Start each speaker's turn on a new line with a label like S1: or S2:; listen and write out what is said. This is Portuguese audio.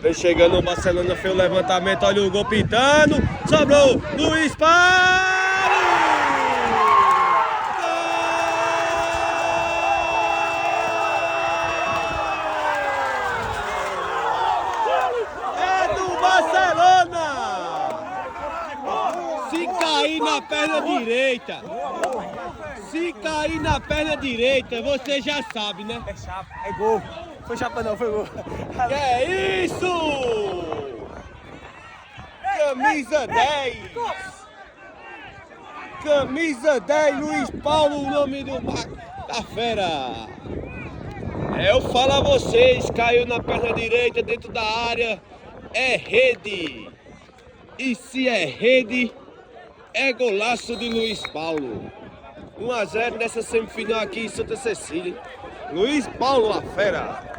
S1: Vem chegando o Barcelona, fez o levantamento, olha o gol pintando. Sobrou Luiz Paulo! Barcelona! Se cair na perna direita, você já sabe, né?
S2: É chapa, é gol. Foi chapa não, foi gol.
S1: Que é isso? Camisa 10. Camisa 10, Luiz Paulo, o nome da fera. Eu falo a vocês, caiu na perna direita, dentro da área. É rede. E se é rede, é golaço de Luiz Paulo. 1 a 0 nessa semifinal aqui em Santa Cecília. Luiz Paulo, a fera.